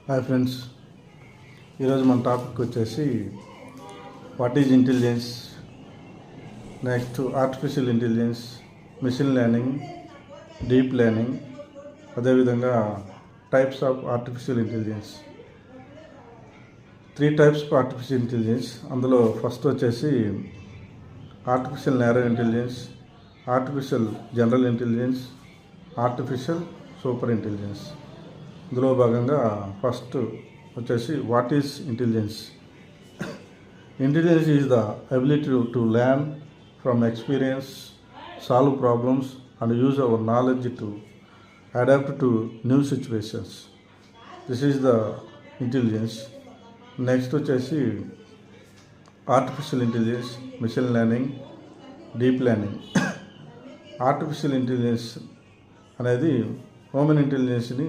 Hi friends, ఈరోజు మన topic వచ్చేసి what is intelligence, next artificial intelligence, machine learning, deep learning, అదేవిధంగా types of artificial intelligence. 3 types of artificial intelligence. అందులో first వచ్చేసి artificial narrow intelligence, artificial general intelligence, artificial super intelligence. ఇందులో భాగంగా first వచ్చేసి what is intelligence. Intelligence is the ability to learn from experience, solve problems and use our knowledge to adapt to new situations. This is the intelligence. Next వచ్చేసి artificial intelligence, machine learning, deep learning. Artificial intelligence అనేది human ఇంటెలిజెన్స్ని